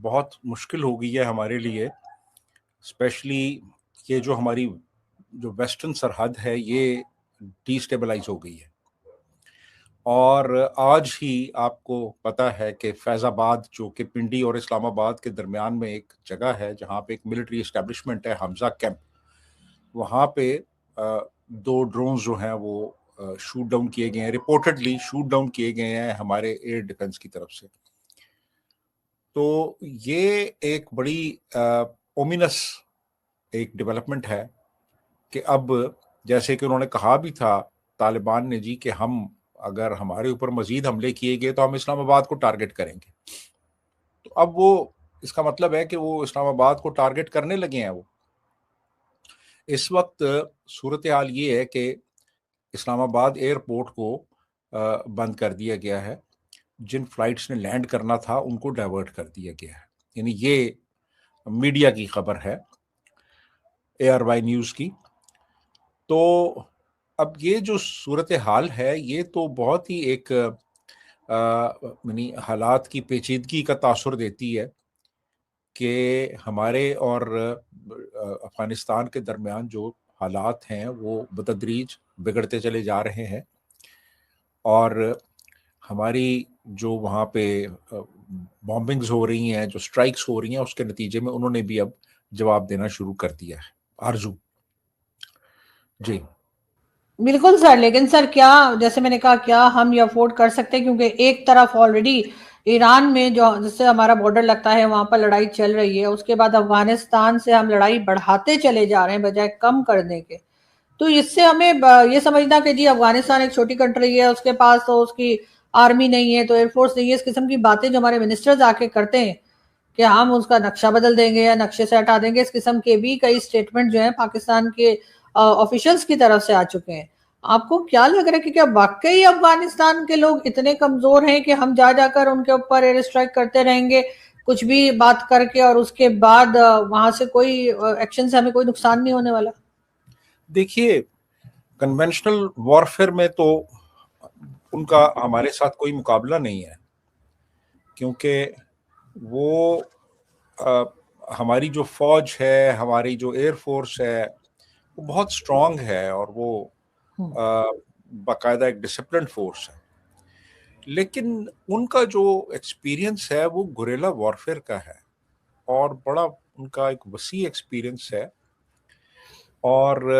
बहुत मुश्किल हो गई है हमारे लिए, स्पेशली ये जो हमारी जो वेस्टर्न सरहद है ये डिस्टेबलाइज हो गई है। और आज ही आपको पता है कि फैज़ाबाद जो कि पिंडी और इस्लामाबाद के दरमियान में एक जगह है जहाँ पे एक मिलिट्री इस्टेब्लिशमेंट है, हमजा कैंप, वहाँ पे दो ड्रोन जो हैं वो शूट डाउन किए गए हैं, रिपोर्टेडली शूट डाउन किए गए हैं हमारे एयर डिफेंस की तरफ से। तो ये एक बड़ी ओमिनस एक डेवलपमेंट है कि अब, जैसे कि उन्होंने कहा भी था तालिबान ने जी, कि हम अगर हमारे ऊपर मजीद हमले किए गए तो हम इस्लामाबाद को टारगेट करेंगे। तो अब वो, इसका मतलब है कि वो इस्लामाबाद को टारगेट करने लगे हैं। वो इस वक्त सूरत हाल ये है कि इस्लामाबाद एयरपोर्ट को बंद कर दिया गया है, जिन फ्लाइट्स ने लैंड करना था उनको डाइवर्ट कर दिया गया है। यानी ये मीडिया की खबर है, ARY न्यूज़ की। तो अब ये जो सूरत हाल है ये तो बहुत ही एक यानी हालात की पेचीदगी का तासुर देती है कि हमारे और अफ़गानिस्तान के दरमियान जो हालात हैं वो बतदरीज बिगड़ते चले जा रहे हैं। और हमारी जो वहाँ पे बॉम्बिंग्स हो रही हैं, जो स्ट्राइक्स हो रही हैं, उसके नतीजे में उन्होंने भी अब जवाब देना शुरू कर दिया है। आरजू जी। बिल्कुल सर, लेकिन सर क्या, जैसे मैंने कहा, क्या हम ये अफोर्ड कर सकते हैं? क्योंकि एक तरफ ऑलरेडी ईरान में जो जिससे हमारा बॉर्डर लगता है वहां पर लड़ाई चल रही है, उसके बाद अफगानिस्तान से हम लड़ाई बढ़ाते चले जा रहे हैं बजाय कम करने के। तो इससे हमें ये समझना कि जी अफगानिस्तान एक छोटी कंट्री है, उसके पास तो उसकी आर्मी नहीं है, तो एयरफोर्स नहीं है, इस किस्म की बातें जो हमारे मिनिस्टर्स आके करते हैं कि हम उसका नक्शा बदल देंगे या नक्शे से हटा देंगे, इस किस्म के भी कई स्टेटमेंट जो है पाकिस्तान के ऑफिशियल्स की तरफ से आ चुके हैं। आपको क्या लग रहा है कि क्या वाकई अफगानिस्तान के लोग इतने कमजोर हैं कि हम जा जाकर उनके ऊपर एयर स्ट्राइक करते रहेंगे कुछ भी बात करके, और उसके बाद वहां से कोई एक्शन से हमें कोई नुकसान नहीं होने वाला? देखिए, कन्वेंशनल वॉरफेयर में तो उनका हमारे साथ कोई मुकाबला नहीं है, क्योंकि वो अ, हमारी जो फौज है, हमारी जो एयरफोर्स है, वो बहुत स्ट्रांग है और वो हम्म। बाकायदा एक डिसिप्लिन फोर्स है। लेकिन उनका जो एक्सपीरियंस है वो गुरेला वॉरफेयर का है, और बड़ा उनका एक वसी एक्सपीरियंस है। और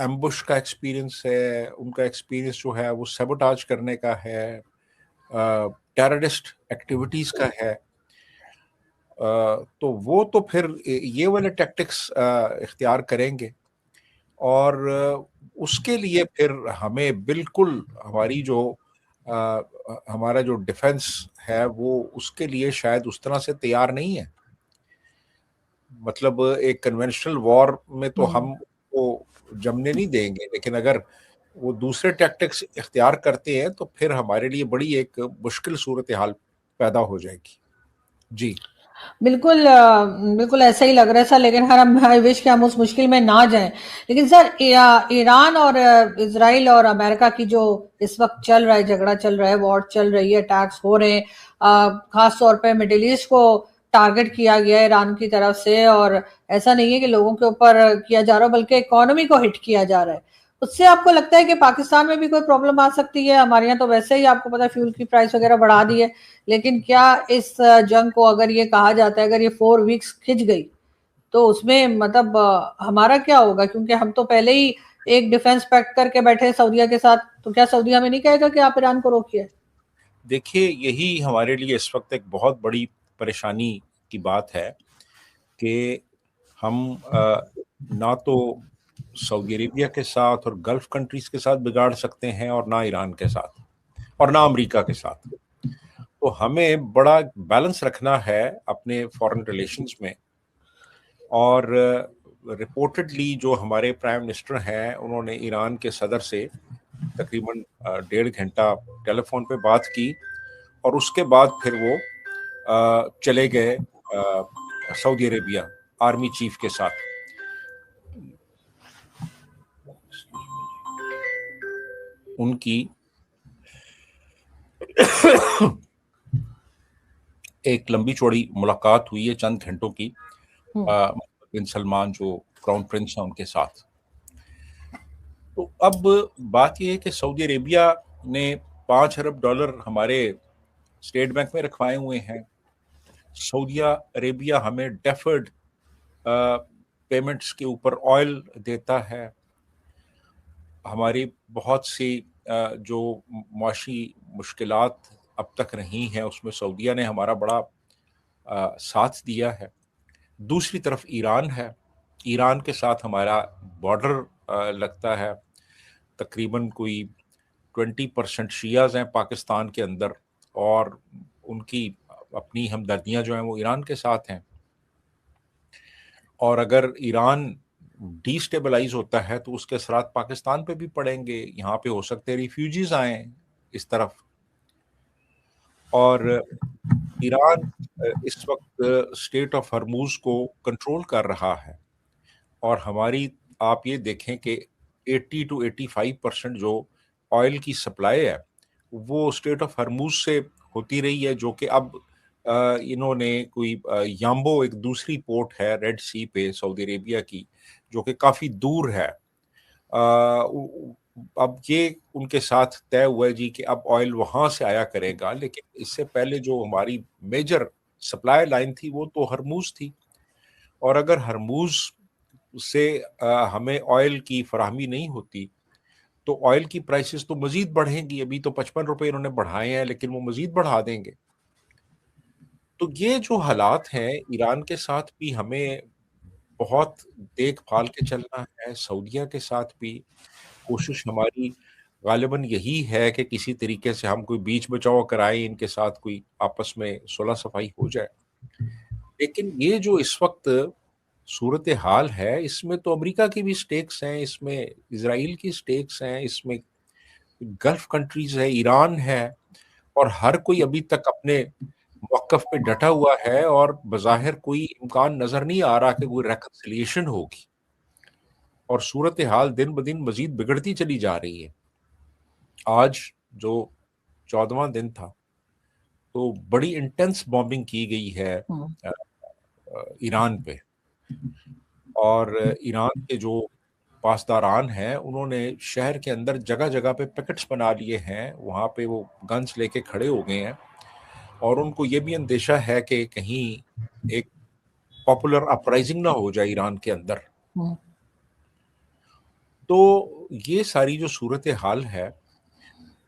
एम्बुश का एक्सपीरियंस है, उनका एक्सपीरियंस जो है वो सेबोटाज करने का है, टेररिस्ट एक्टिविटीज का है। तो वो तो फिर ये वाले टैक्टिक्स इख्तियार करेंगे। और उसके लिए फिर हमें बिल्कुल हमारी जो हमारा जो डिफेंस है वो उसके लिए शायद उस तरह से तैयार नहीं है। मतलब एक कन्वेंशनल वॉर में तो हम्म। हम वो जमने नहीं देंगे, लेकिन अगर वो दूसरे टैक्टिक्स इख्तियार करते हैं तो फिर हमारे लिए बड़ी एक मुश्किल सूरत हाल पैदा हो जाएगी। जी। बिल्कुल बिल्कुल ऐसा ही लग रहा है सर, लेकिन हर हम आई विश कि हम उस मुश्किल में ना जाएं। लेकिन सर ईरान और इसराइल और अमेरिका की जो इस वक्त चल रहा है, झगड़ा चल रहा है, वॉर चल रही है, अटैक्स हो रहे हैं, खास तौर पे मिडिल ईस्ट को टारगेट किया गया है ईरान की तरफ से। और ऐसा नहीं है कि लोगों के ऊपर किया जा रहा है, बल्कि इकोनॉमी को हिट किया जा रहा है। उससे आपको लगता है कि पाकिस्तान में भी कोई प्रॉब्लम आ सकती है? हमारे यहाँ तो वैसे ही आपको पता है फ्यूल की प्राइस वगैरह बढ़ा दी है, लेकिन क्या इस जंग को, अगर ये कहा जाता है अगर ये 4 वीक्स खिंच गई, तो उसमें मतलब हमारा क्या होगा? क्योंकि हम तो पहले ही एक डिफेंस पैक्ट करके बैठे हैं सऊदीया के साथ, तो क्या सऊदीया हमें नहीं कहेगा कि आप ईरान को रोकिए? देखिए, यही हमारे लिए इस वक्त एक बहुत बड़ी परेशानी की बात है कि हम ना तो सऊदी अरेबिया के साथ और गल्फ कंट्रीज के साथ बिगाड़ सकते हैं, और ना ईरान के साथ, और ना अमेरिका के साथ। तो हमें बड़ा बैलेंस रखना है अपने फॉरेन रिलेशंस में। और रिपोर्टेडली जो हमारे प्राइम मिनिस्टर हैं उन्होंने ईरान के सदर से तकरीबन 1.5 घंटा टेलीफोन पे बात की, और उसके बाद फिर वो चले गए सऊदी अरेबिया आर्मी चीफ के साथ। उनकी एक लंबी चौड़ी मुलाकात हुई है चंद घंटों की बिन सलमान जो क्राउन प्रिंस हैं उनके साथ। तो अब बात यह है कि सऊदी अरेबिया ने $5 अरब हमारे स्टेट बैंक में रखवाए हुए हैं। सऊदी अरेबिया हमें डेफर्ड पेमेंट्स के ऊपर ऑयल देता है। हमारी बहुत सी जो माशी मुश्किलात अब तक रही हैं उसमें सऊदीया ने हमारा बड़ा साथ दिया है। दूसरी तरफ ईरान है, ईरान के साथ हमारा बॉर्डर लगता है। तकरीबन कोई 20% शियाज हैं पाकिस्तान के अंदर और उनकी अपनी हमदर्दियां जो हैं वो ईरान के साथ हैं। और अगर ईरान डिस्टेबलाइज होता है तो उसके असरात पाकिस्तान पे भी पड़ेंगे। यहाँ पे हो सकते हैं रिफ्यूजीज आए इस तरफ। और ईरान इस वक्त स्टेट ऑफ हरमूज को कंट्रोल कर रहा है और हमारी आप ये देखें कि 80 to 85% जो ऑयल की सप्लाई है वो स्टेट ऑफ हरमूज से होती रही है, जो कि अब इन्होंने कोई याम्बो एक दूसरी पोर्ट है रेड सी पे सऊदी अरेबिया की जो कि काफ़ी दूर है। अब ये उनके साथ तय हुआ है जी कि अब ऑयल वहाँ से आया करेगा, लेकिन इससे पहले जो हमारी मेजर सप्लाई लाइन थी वो तो हरमूज थी। और अगर हरमूज से हमें ऑयल की फराहमी नहीं होती तो ऑयल की प्राइसेस तो मजीद बढ़ेंगी। अभी तो 55 रुपए इन्होंने बढ़ाए हैं लेकिन वो मजीद बढ़ा देंगे। तो ये जो हालात हैं ईरान के साथ भी हमें बहुत देखभाल के चलना है, सऊदिया के साथ भी कोशिश हमारी गालिबन यही है कि किसी तरीके से हम कोई बीच बचाव कराएं, इनके साथ कोई आपस में सुलह सफाई हो जाए। लेकिन ये जो इस वक्त सूरत हाल है इसमें तो अमेरिका की भी स्टेक्स हैं, इसमें इजराइल की स्टेक्स हैं, इसमें गल्फ कंट्रीज है, ईरान है और हर कोई अभी तक अपने मौकफ पे डटा हुआ है और बज़ाहिर कोई इम्कान नजर नहीं आ रहा कि कोई रेकन्सिलिएशन होगी। और सूरत हाल दिन ब दिन मजीद बिगड़ती चली जा रही है। आज जो 14वां दिन था तो बड़ी इंटेंस बॉम्बिंग की गई है ईरान पे और ईरान के जो पासदारान हैं उन्होंने शहर के अंदर जगह जगह पे पिकेट्स बना लिए हैं, वहाँ पे वो गन्स लेके खड़े हो गए हैं और उनको ये भी अंदेशा है कि कहीं एक पॉपुलर अपराइजिंग ना हो जाए ईरान के अंदर। तो ये सारी जो सूरत हाल है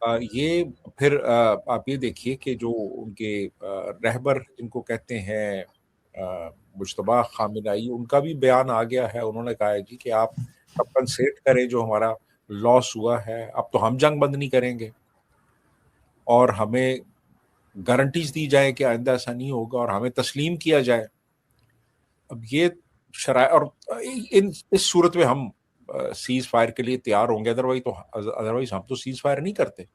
ये फिर आप ये देखिए कि जो उनके रहबर जिनको कहते हैं मुज्तबा खामिनाई, उनका भी बयान आ गया है। उन्होंने कहा है जी कि आप कंपनसेट करें जो हमारा लॉस हुआ है, अब तो हम जंग बंद नहीं करेंगे और हमें गारंटीज दी जाए कि आइंदा ऐसा नहीं होगा और हमें तस्लीम किया जाए। अब ये शराय और इस सूरत में हम सीज फायर के लिए तैयार होंगे, अदरवाइज हम तो सीज फायर नहीं करते।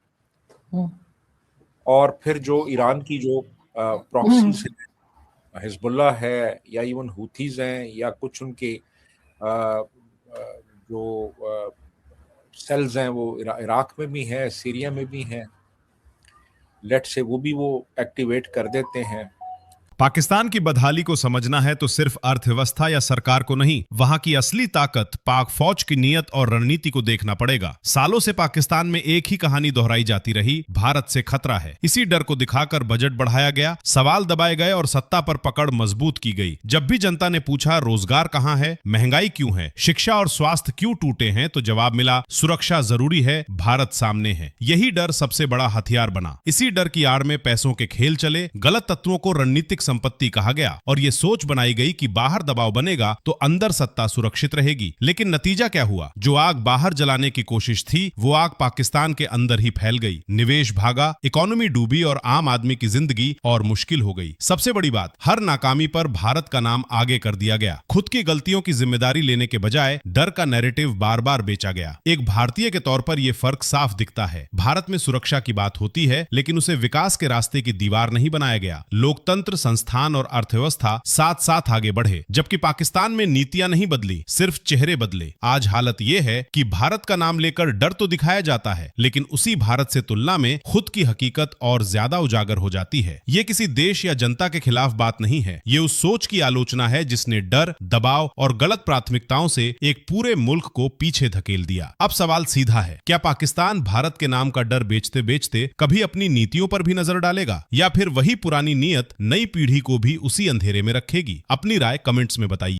और फिर जो ईरान की जो प्रॉक्सीज है, हिजबुल्लाह है या इवन हुथीज हैं या कुछ उनके जो सेल्स हैं वो इराक में भी हैं, सीरिया में भी हैं, लेट से वो भी वो एक्टिवेट कर देते हैं। पाकिस्तान की बदहाली को समझना है तो सिर्फ अर्थव्यवस्था या सरकार को नहीं, वहां की असली ताकत पाक फौज की नीयत और रणनीति को देखना पड़ेगा। सालों से पाकिस्तान में एक ही कहानी दोहराई जाती रही, भारत से खतरा है। इसी डर को दिखाकर बजट बढ़ाया गया, सवाल दबाए गए और सत्ता पर पकड़ मजबूत की गई। जब भी जनता ने पूछा रोजगार कहां है, महंगाई क्यों है, शिक्षा और स्वास्थ्य क्यों टूटे हैं, तो जवाब मिला सुरक्षा जरूरी है, भारत सामने है। यही डर सबसे बड़ा हथियार बना। इसी डर की आड़ में पैसों के खेल चले, गलत तत्वों को रणनीतिक संपत्ति कहा गया और यह सोच बनाई गई कि बाहर दबाव बनेगा तो अंदर सत्ता सुरक्षित रहेगी। लेकिन नतीजा क्या हुआ? जो आग बाहर जलाने की कोशिश थी वो आग पाकिस्तान के अंदर ही फैल गई। निवेश भागा, इकोनॉमी डूबी और आम आदमी की जिंदगी और मुश्किल हो गई। सबसे बड़ी बात, हर नाकामी पर भारत का नाम आगे कर दिया गया। खुद की गलतियों की जिम्मेदारी लेने के बजाय डर का नैरेटिव बार बार बेचा गया। एक भारतीय के तौर पर यह फर्क साफ दिखता है। भारत में सुरक्षा की बात होती है लेकिन उसे विकास के रास्ते की दीवार नहीं बनाया गया। लोकतंत्र, संस्थान और अर्थव्यवस्था साथ साथ आगे बढ़े। जबकि पाकिस्तान में नीतियां नहीं बदली, सिर्फ चेहरे बदले। आज हालत यह है कि भारत का नाम लेकर डर तो दिखाया जाता है, लेकिन उसी भारत से तुलना में खुद की हकीकत और ज्यादा उजागर हो जाती है। ये किसी देश या जनता के खिलाफ बात नहीं है, ये उस सोच की आलोचना है जिसने डर, दबाव और गलत प्राथमिकताओं से एक पूरे मुल्क को पीछे धकेल दिया। अब सवाल सीधा है, क्या पाकिस्तान भारत के नाम का डर बेचते बेचते कभी अपनी नीतियों पर भी नजर डालेगा, या फिर वही पुरानी नीयत नई पीढ़ी को भी उसी अंधेरे में रखेगी? अपनी राय कमेंट्स में बताइए।